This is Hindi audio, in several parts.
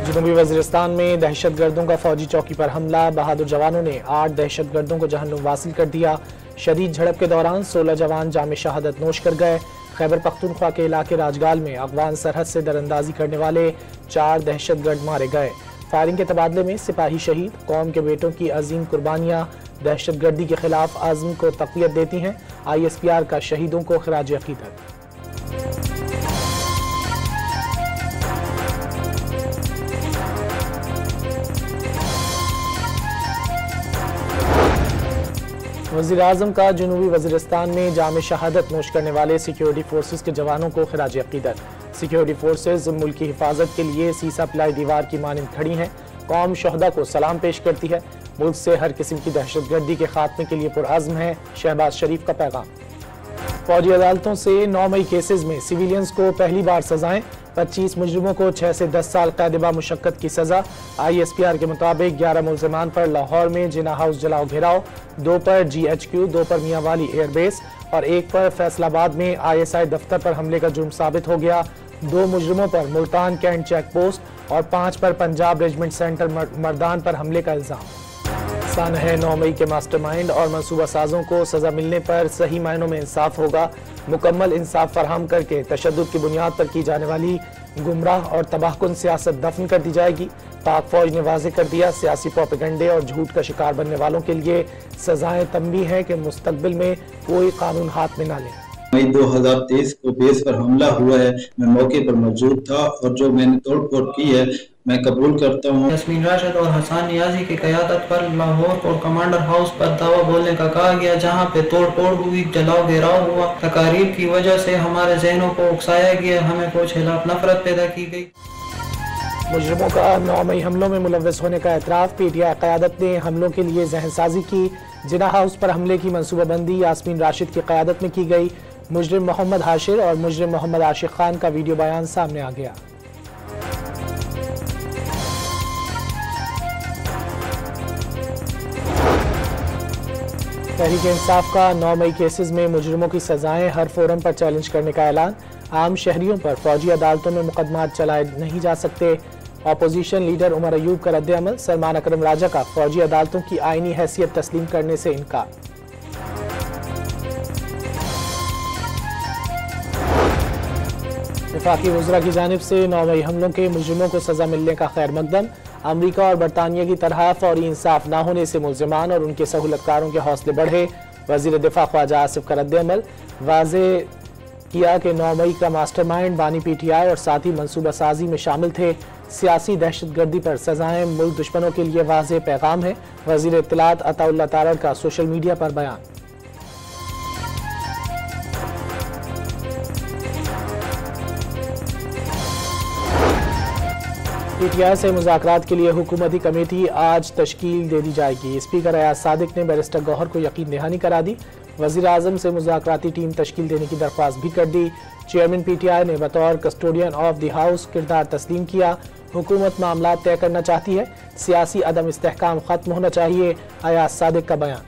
जनूबी वज़ीरिस्तान में दहशतगर्दों का फौजी चौकी पर हमला, बहादुर जवानों ने 8 दहशतगर्दों को जहन्नुम वासिल कर दिया। शदीद झड़प के दौरान 16 जवान जाम शहादत नोश कर गए। खैबर पख्तूनख्वा के इलाके राजगाल में अफगान सरहद से दरअंदाजी करने वाले 4 दहशतगर्द मारे गए। फायरिंग के तबादले में सिपाही शहीद। कौम के बेटों की अजीम कुर्बानियां दहशतगर्दी के खिलाफ आज़म को तक़वियत देती हैं। ISPR का शहीदों को खिराज अक़ीदत। वज़ीर आज़म का जनूबी वज़ीरिस्तान में जाम शहादत नोश करने वाले सिक्योरिटी फोर्सेस के जवानों को खिराज अक़ीदत। सिक्योरिटी फोर्सेस मुल्क की हिफाजत के लिए सीसा पिलाई दीवार की मानंद खड़ी हैं। कौम शहदा को सलाम पेश करती है। मुल्क से हर किस्म की दहशतगर्दी के खात्मे के लिए पुरअज़्म है। शहबाज शरीफ का पैगाम। फौजी अदालतों से 9 मई केसेस में सिविलियंस को पहली बार सजाएं। 25 मुजरिमों को 6 से 10 साल कैद मुशक्कत की सजा। ISPR के मुताबिक 11 मुल्ज़िमान पर लाहौर में जिना हाउस जलाओ घेराव, 2 पर GHQ, 2 पर मियांवाली एयरबेस और 1 पर फैसलाबाद में ISI दफ्तर पर हमले का जुर्म साबित हो गया। 2 मुजरिमों पर मुल्तान कैंट चेक पोस्ट और 5 पर पंजाब रेजिमेंट सेंटर मर्दान पर हमले का इल्ज़ाम। सन है 9 मई के मास्टरमाइंड और मनसूबा साजों को सजा मिलने पर सही मायनों में इंसाफ होगा। मुकम्मल इंसाफ फराहम करके तशद्दुद की बुनियाद पर की जाने वाली गुमराह और तबाहकुन सियासत दफन कर दी जाएगी। पाक फौज ने वाज़ेह कर दिया, सियासी प्रोपेगेंडे और झूठ का शिकार बनने वालों के लिए सजाएं तंबीह है कि मुस्तकबिल में कोई कानून हाथ में ना लें। मई 2023 को बेस पर हमला हुआ है। मैं मौके पर मौजूद था और जो मैंने तोड़ फोड़ की है मैं कबूल करता हूँ। यास्मीन राशिद और हसन नियाजी की क़यादत पर लाहौर और कमांडर हाउस पर दावा बोलने का कहा गया, जहाँ पे तोड़ फोड़ हुई, जलाओ घेराव हुआ। तकारीब की वजह से हमारे जहनों को उकसाया गया, हमें कुछ खिलाफ नफरत पैदा की गई। मुजरिमों का 9 मई हमलों में मुलव्वस होने का एतराफ़। PTI क़यादत ने हमलों के लिए जहन साजी की। जिना हाउस पर हमले की मनसूबाबंदी यास्मीन राशिद की क़यादत में की गई। मुजरिम मोहम्मद हाशिर और मुजरिम मोहम्मद आशिक खान का वीडियो बयान सामने आ गया। तहरीक इंसाफ का 9 मई केसेस में मुजरिमों की सजाएं हर फोरम पर चैलेंज करने का ऐलान। आम शहरियों पर फौजी अदालतों में मुकदमात चलाए नहीं जा सकते। अपोजिशन लीडर उमर अयूब का रद्द-ए-अमल। सलमान अकरम राजा का फौजी अदालतों की आईनी हैसियत तस्लीम करने से इनकार। वफाकी वज़रा की जानिब से 9 मई हमलों के मुजरिमों को सजा मिलने का खैर मकदम। अमरीका और बरतानिया की तरह फौरी इंसाफ न होने से मुल्ज़िमान और उनके सहूलतकारों के हौसले बढ़े। वज़ीर दिफा ख्वाजा आसिफ का रद्द-ए-अमल। वाज़ेह किया कि 9 मई का मास्टरमाइंड बानी PTI और साथी मनसूबा साजी में शामिल थे। सियासी दहशतगर्दी पर सजाएं मुल्क दुश्मनों के लिए वाज़ेह पैगाम है। वज़ीर इत्तलात अताउल्लाह तारड़ का सोशल मीडिया पर बयान। PTI से मुज़ाकरात के लिए हुकूमती कमेटी आज तश्कील दे दी जाएगी। स्पीकर अयाज सादिक ने बैरिस्टर गौहर को यकीन दहानी करा दी। वज़ीर आज़म से मुज़ाकराती टीम तश्कील देने की दरख्वास्त भी कर दी। चेयरमैन PTI ने बतौर कस्टोडियन ऑफ द हाउस किरदार तस्लीम किया। हुकूमत मामला तय करना चाहती है, सियासी अदम इस्तेहकाम खत्म होना चाहिए। अयाज सादिक का बयान।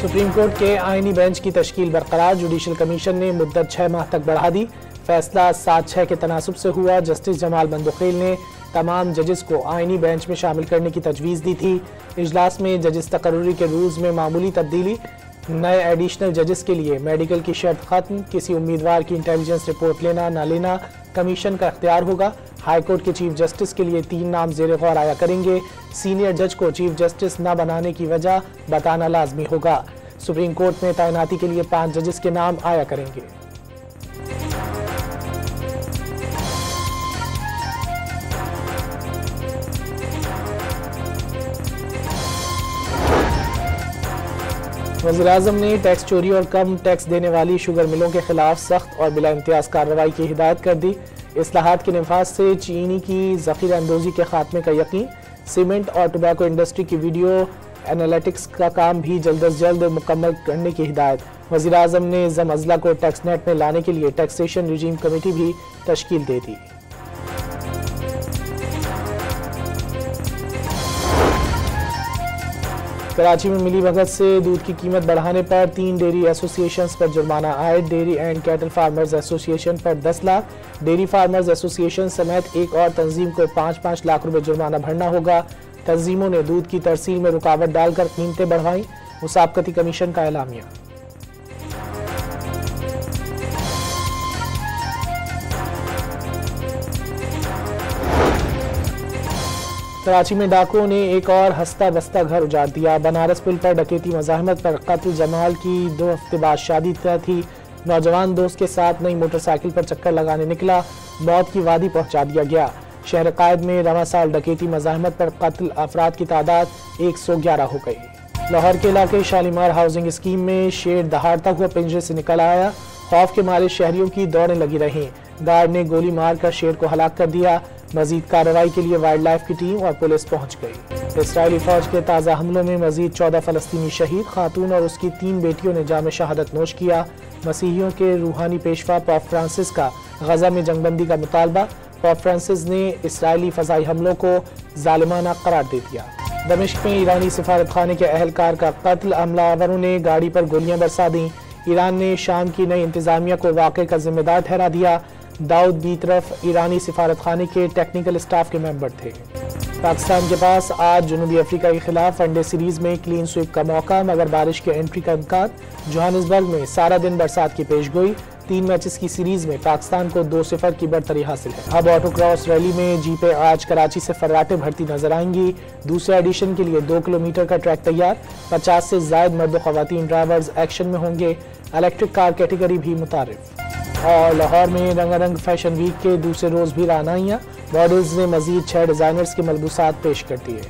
सुप्रीम कोर्ट के आईनी बेंच की तश्कील बरकरार। जुडिशल कमीशन ने मुद्दत 6 माह तक बढ़ा दी। फैसला 7-6 के तनासुब से हुआ। जस्टिस जमाल बंदुखेल ने तमाम जजेस को आईनी बेंच में शामिल करने की तजवीज़ दी थी। इजलास में जजेस तकर्रुरी के रूल्स में मामूली तब्दीली। नए एडिशनल जजेस के लिए मेडिकल की शर्त खत्म। किसी उम्मीदवार की इंटेलिजेंस रिपोर्ट लेना न लेना कमीशन का इख्तियार होगा। हाई कोर्ट के चीफ जस्टिस के लिए 3 नाम ज़ेर गौर आया करेंगे। सीनियर जज को चीफ जस्टिस न बनाने की वजह बताना लाजमी होगा। सुप्रीम कोर्ट में तैनाती के लिए 5 जजेस के नाम आया करेंगे। वज़ीर-ए-आज़म ने टैक्स चोरी और कम टैक्स देने वाली शुगर मिलों के खिलाफ सख्त और बिला इम्तियाज कार्रवाई की हिदायत कर दी। इस्लाहात के नफाज से चीनी की ज़ख़ीरा अंदोज़ी के खात्मे का यकीन। सीमेंट और टोबैको इंडस्ट्री की वीडियो एनालिटिक्स का काम भी जल्द अज जल्द मुकम्मल करने की हिदायत। वज़ीर-ए-आज़म ने ज़म अज़ला को टैक्स नेट में लाने के लिए टैक्सेशन रिजीम कमेटी भी तश्कील दे दी। कराची में मिली भगत से दूध की कीमत बढ़ाने पर 3 डेयरी एसोसिएशंस पर जुर्माना आयद। Dairy and cattle farmers association पर 10 लाख, डेयरी फार्मर्स एसोसिएशन समेत एक और तंजीम को 5-5 लाख रुपए जुर्माना भरना होगा। तंजीमों ने दूध की तरसील में रुकावट डालकर कीमतें बढ़वाई। मुसाबकती कमीशन का एलामिया। कराची में डाकुओं ने एक और हंसता बसता घर उजाड़ दिया। बनारस पुल पर डकैती मज़ाहमत पर कत्ल। जमाल की 2 हफ्ते बाद शादी तय थी। नौजवान दोस्त के साथ नई मोटरसाइकिल पर चक्कर लगाने निकला, मौत की वादी पहुंचा दिया गया। शहर कायद में रवां साल डकैती मज़ाहमत पर कत्ल अफराद की तादाद 111 हो गई। लाहौर के इलाके शालीमार हाउसिंग स्कीम में शेर दहाड़ता हुआ पिंजरे से निकल आया। खौफ के मारे शहरियों की दौड़ें लगी रहीं। गार्ड ने गोली मारकर शेर को हलाक कर दिया। मजीद कार्रवाई के लिए वाइल्ड लाइफ की टीम और पुलिस पहुंच गई। इसराइली फौज के ताज़ा हमलों में मजीद 14 फलस्तीनी शहीद। खातून और उसकी 3 बेटियों ने जाम शहादत नोश किया। मसीहियों के रूहानी पेशवा पोप फ्रांसिस का गजा में जंगबंदी का मुतालबा। पोप फ्रांसिस ने इसराइली फ़ज़ाई हमलों को जालिमाना करार दे दिया। दमिश्क में ईरानी सिफारत खाने के अहलकार का कत्ल। हमलावरों ने गाड़ी पर गोलियां बरसा दी। ईरान ने शाम की नई इंतजामिया को वाक़े का जिम्मेदार ठहरा दिया। दाऊद भी तरफ ईरानी सिफारत खाने के टेक्निकल स्टाफ के मेंबर थे। पाकिस्तान के पास आज जनूबी अफ्रीका के खिलाफ वनडे सीरीज में क्लीन स्वीप का मौका, मगर बारिश के एंट्री का इम्कान। जोहानिसबर्ग में सारा दिन बरसात की पेशगोई। 3 मैचेस की सीरीज में पाकिस्तान को 2-0 की बढ़तरी हासिल है। अब ऑटो क्रॉस रैली में जीपें आज कराची से फर्राटे भरती नजर आएंगी। दूसरे एडिशन के लिए 2 किलोमीटर का ट्रैक तैयार। 50 से ज्यादा मर्द और खवातीन ड्राइवर्स एक्शन में होंगे। इलेक्ट्रिक कार कैटेगरी भी मुतारिफ। और लाहौर में रंगारंग फैशन वीक के दूसरे रोज भी रानाइयाँ। मॉडल्स ने मजीद 6 डिजाइनर्स के मलबूसात पेश कर दिए।